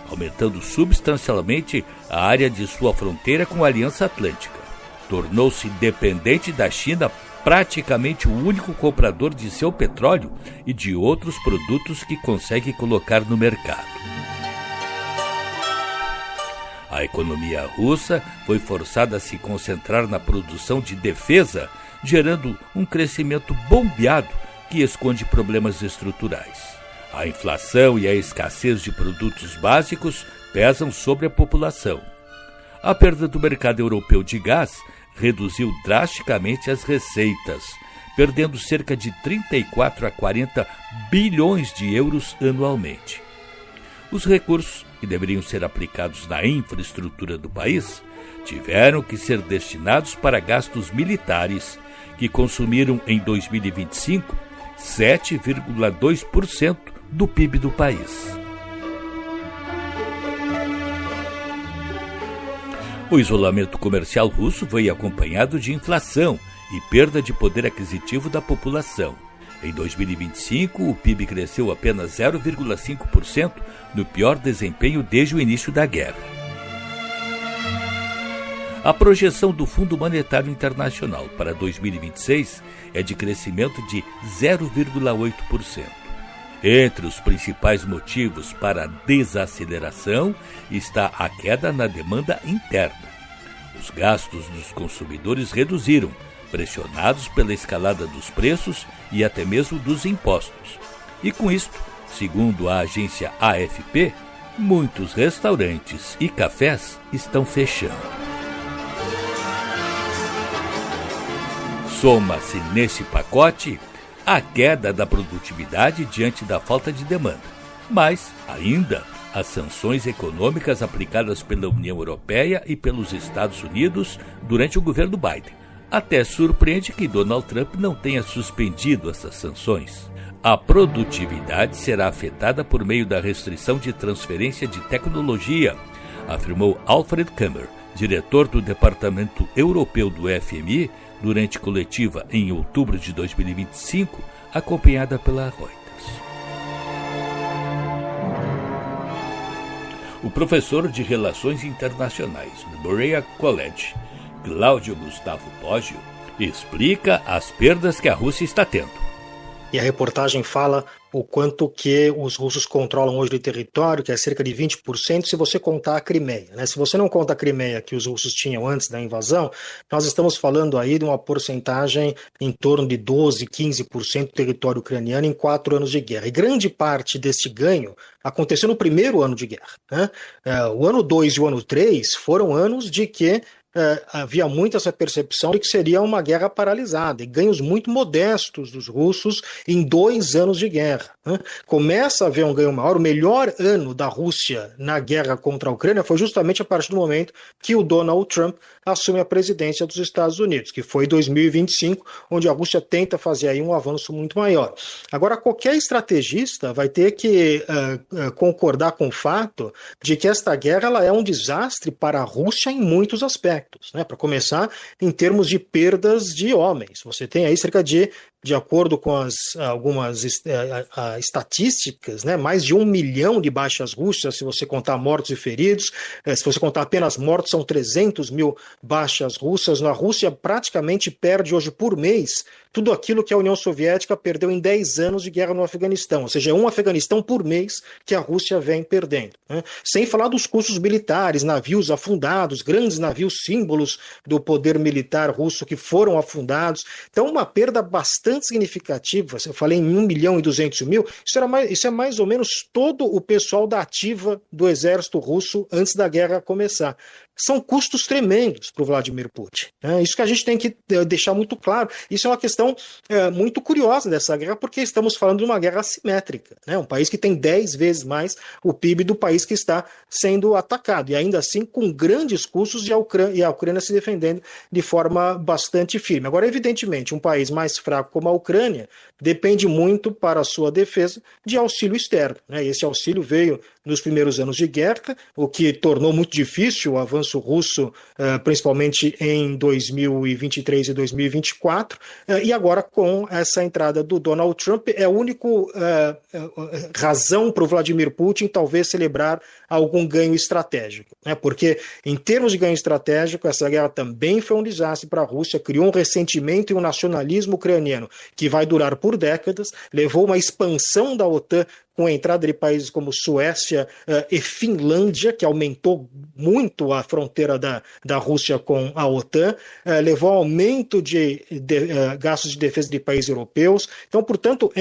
B: aumentando substancialmente a área de sua fronteira com a Aliança Atlântica. Tornou-se dependente da China, praticamente o único comprador de seu petróleo e de outros produtos que consegue colocar no mercado. A economia russa foi forçada a se concentrar na produção de defesa, gerando um crescimento bombeado que esconde problemas estruturais. A inflação e a escassez de produtos básicos pesam sobre a população. A perda do mercado europeu de gás reduziu drasticamente as receitas, perdendo cerca de 34 a 40 bilhões de euros anualmente. Os recursos que deveriam ser aplicados na infraestrutura do país tiveram que ser destinados para gastos militares, que consumiram em 2025 7,2% do PIB do país. O isolamento comercial russo foi acompanhado de inflação e perda de poder aquisitivo da população. Em 2025, o PIB cresceu apenas 0,5%, no pior desempenho desde o início da guerra. A projeção do Fundo Monetário Internacional para 2026 é de crescimento de 0,8%. Entre os principais motivos para a desaceleração está a queda na demanda interna. Os gastos dos consumidores reduziram, pressionados pela escalada dos preços e até mesmo dos impostos. E com isto, Segundo a agência AFP, muitos restaurantes e cafés estão fechando. Soma-se nesse pacote a queda da produtividade diante da falta de demanda, mas ainda as sanções econômicas aplicadas pela União Europeia e pelos Estados Unidos durante o governo Biden. Até surpreende que Donald Trump não tenha suspendido essas sanções. A produtividade será afetada por meio da restrição de transferência de tecnologia, afirmou Alfred Kammer, diretor do Departamento Europeu do FMI, durante coletiva em outubro de 2025, acompanhada pela Reuters. O professor de Relações Internacionais do Berea College, Cláudio Gustavo Poggio, explica as perdas que a Rússia está tendo.
F: E a reportagem fala o quanto que os russos controlam hoje de território, que é cerca de 20%, se você contar a Crimeia, né? Se você não conta a Crimeia que os russos tinham antes da invasão, nós estamos falando aí de uma porcentagem em torno de 12%, 15% do território ucraniano em 4 anos de guerra. E grande parte desse ganho aconteceu no primeiro ano de guerra, né? O ano 2 e o ano 3 foram anos de que havia muito essa percepção de que seria uma guerra paralisada e ganhos muito modestos dos russos em 2 anos de guerra, né? Começa a haver um ganho maior. O melhor ano da Rússia na guerra contra a Ucrânia foi justamente a partir do momento que o Donald Trump assume a presidência dos Estados Unidos, que foi em 2025, onde a Rússia tenta fazer aí um avanço muito maior. Agora, qualquer estrategista vai ter que concordar com o fato de que esta guerra ela é um desastre para a Rússia em muitos aspectos, né? Para começar, em termos de perdas de homens. Você tem aí cerca de acordo com algumas estatísticas, né, mais de 1 milhão de baixas russas, se você contar mortos e feridos. Se você contar apenas mortos, são 300 mil baixas russas. A Rússia praticamente perde hoje por mês tudo aquilo que a União Soviética perdeu em 10 anos de guerra no Afeganistão, ou seja, é um Afeganistão por mês que a Rússia vem perdendo, né? Sem falar dos custos militares, navios afundados, grandes navios símbolos do poder militar russo que foram afundados. Então, uma perda bastante significativa. Eu falei em 1.200.000, isso é mais ou menos todo o pessoal da ativa do exército russo antes da guerra começar. São custos tremendos para o Vladimir Putin, né? Isso que a gente tem que deixar muito claro. Isso é uma questão muito curiosa dessa guerra, porque estamos falando de uma guerra assimétrica, né? Um país que tem 10 vezes mais o PIB do país que está sendo atacado, e ainda assim com grandes custos, e a Ucrânia se defendendo de forma bastante firme. Agora, evidentemente, um país mais fraco como a Ucrânia depende muito para a sua defesa de auxílio externo, né? Esse auxílio veio nos primeiros anos de guerra, o que tornou muito difícil o avanço russo, principalmente em 2023 e 2024, e agora com essa entrada do Donald Trump, é a única razão para o Vladimir Putin talvez celebrar algum ganho estratégico, né? Porque em termos de ganho estratégico, essa guerra também foi um desastre para a Rússia, criou um ressentimento e um nacionalismo ucraniano que vai durar por décadas, levou uma expansão da OTAN com a entrada de países como Suécia e Finlândia, que aumentou muito a fronteira da Rússia com a OTAN, levou ao aumento de gastos de defesa de países europeus. Então, portanto,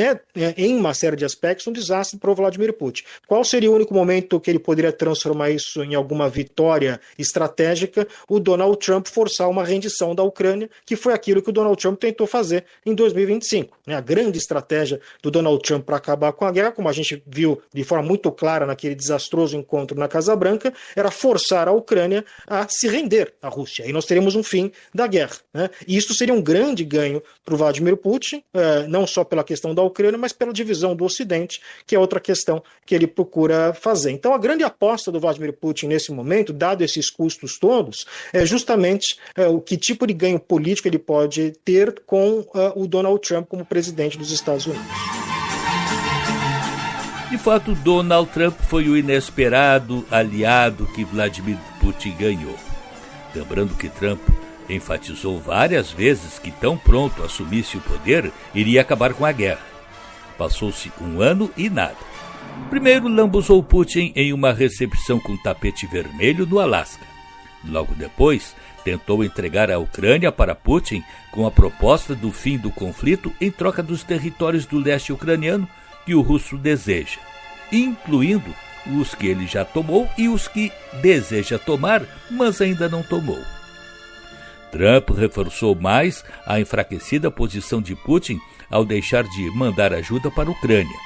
F: em uma série de aspectos, um desastre para o Vladimir Putin. Qual seria o único momento que ele poderia transformar isso em alguma vitória estratégica? O Donald Trump forçar uma rendição da Ucrânia, que foi aquilo que o Donald Trump tentou fazer em 2025. A grande estratégia do Donald Trump para acabar com a guerra, como a gente viu de forma muito clara naquele desastroso encontro na Casa Branca, era forçar a Ucrânia a se render à Rússia. E nós teremos um fim da guerra, né? E isso seria um grande ganho para o Vladimir Putin, não só pela questão da Ucrânia, mas pela divisão do Ocidente, que é outra questão que ele procura fazer. Então, a grande aposta do Vladimir Putin nesse momento, dado esses custos todos, é justamente o que tipo de ganho político ele pode ter com o Donald Trump como presidente dos Estados Unidos.
B: De fato, Donald Trump foi o inesperado aliado que Vladimir Putin ganhou. Lembrando que Trump enfatizou várias vezes que tão pronto assumisse o poder, iria acabar com a guerra. Passou-se 1 ano e nada. Primeiro lambuzou Putin em uma recepção com tapete vermelho no Alasca. Logo depois, tentou entregar a Ucrânia para Putin com a proposta do fim do conflito em troca dos territórios do leste ucraniano que o russo deseja, incluindo os que ele já tomou e os que deseja tomar, mas ainda não tomou. Trump reforçou mais a enfraquecida posição de Putin ao deixar de mandar ajuda para a Ucrânia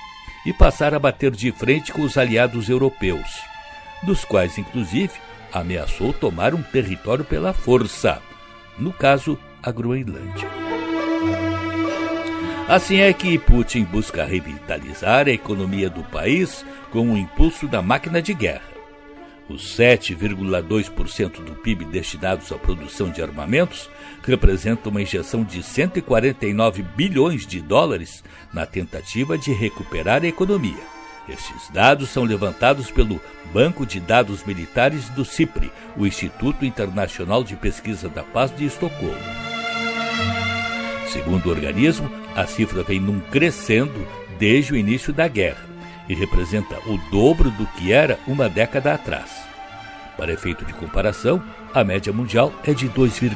B: e passar a bater de frente com os aliados europeus, dos quais, inclusive, ameaçou tomar um território pela força, no caso, a Groenlândia. Assim é que Putin busca revitalizar a economia do país com o impulso da máquina de guerra. Os 7,2% do PIB destinados à produção de armamentos representam uma injeção de 149 bilhões de dólares na tentativa de recuperar a economia. Estes dados são levantados pelo Banco de Dados Militares do CIPRE, o Instituto Internacional de Pesquisa da Paz de Estocolmo. Segundo o organismo, a cifra vem num crescendo desde o início da guerra e representa o dobro do que era uma década atrás. Para efeito de comparação, a média mundial é de 2,5%.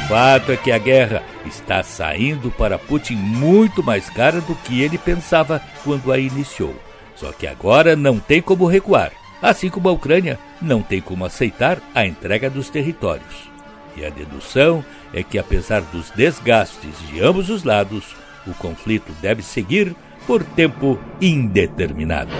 B: Fato é que a guerra está saindo para Putin muito mais cara do que ele pensava quando a iniciou. Só que agora não tem como recuar, assim como a Ucrânia não tem como aceitar a entrega dos territórios. E a dedução é que, apesar dos desgastes de ambos os lados, o conflito deve seguir por tempo indeterminado.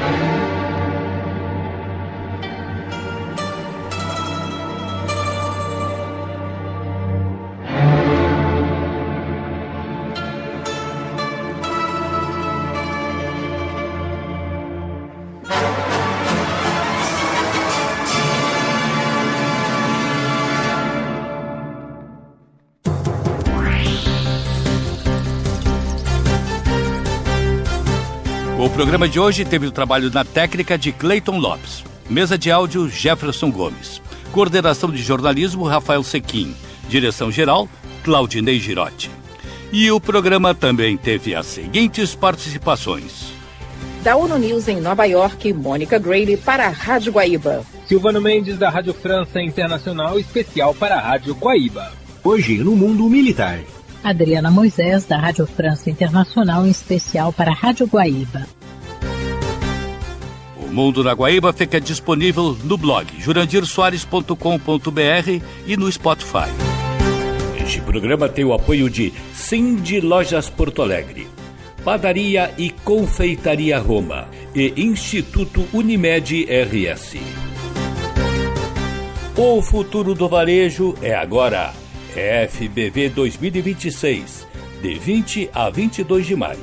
M: O programa de hoje teve o trabalho na técnica de Cleiton Lopes. Mesa de áudio, Jefferson Gomes. Coordenação de jornalismo, Rafael Sequim. Direção-geral, Claudinei Girotti. E o programa também teve as seguintes participações.
N: Da ONU News em Nova York, Mônica Grayle para a Rádio Guaíba.
O: Silvano Mendes, da Rádio França Internacional, especial para a Rádio Guaíba.
G: Hoje, no mundo militar.
P: Adriana Moisés, da Rádio França Internacional, em especial para a Rádio Guaíba.
M: O Mundo na Guaíba fica disponível no blog jurandirsoares.com.br e no Spotify.
B: Este programa tem o apoio de Cindy Lojas Porto Alegre, Padaria e Confeitaria Roma e Instituto Unimed RS. O futuro do varejo é agora. FBV 2026, de 20 a 22 de maio.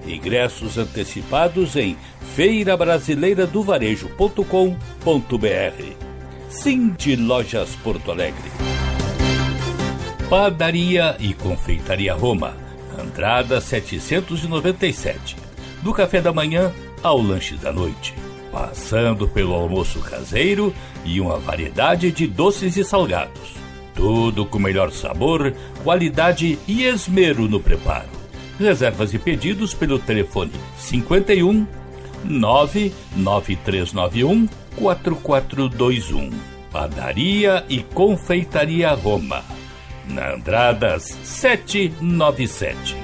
B: Ingressos antecipados em feirabrasileiradovarejo.com.br. Cindy Lojas Porto Alegre. Padaria e Confeitaria Roma, Andrada 797. Do café da manhã ao lanche da noite, passando pelo almoço caseiro e uma variedade de doces e salgados. Tudo com melhor sabor, qualidade e esmero no preparo. Reservas e pedidos pelo telefone 51 99391 4421. Padaria e Confeitaria Roma, na Andradas 797.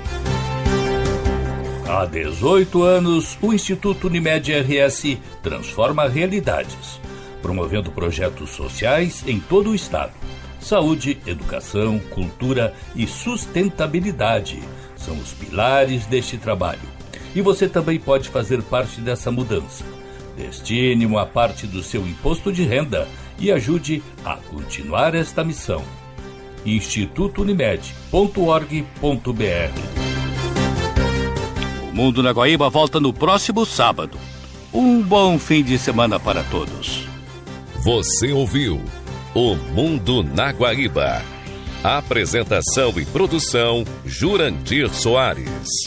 B: Há 18 anos, o Instituto Unimed RS transforma realidades, promovendo projetos sociais em todo o estado. Saúde, educação, cultura e sustentabilidade são os pilares deste trabalho. E você também pode fazer parte dessa mudança. Destine uma parte do seu imposto de renda e ajude a continuar esta missão. institutounimed.org.br.
M: O Mundo na Guaíba volta no próximo sábado. Um bom fim de semana para todos.
A: Você ouviu O Mundo na Guaíba. Apresentação e produção, Jurandir Soares.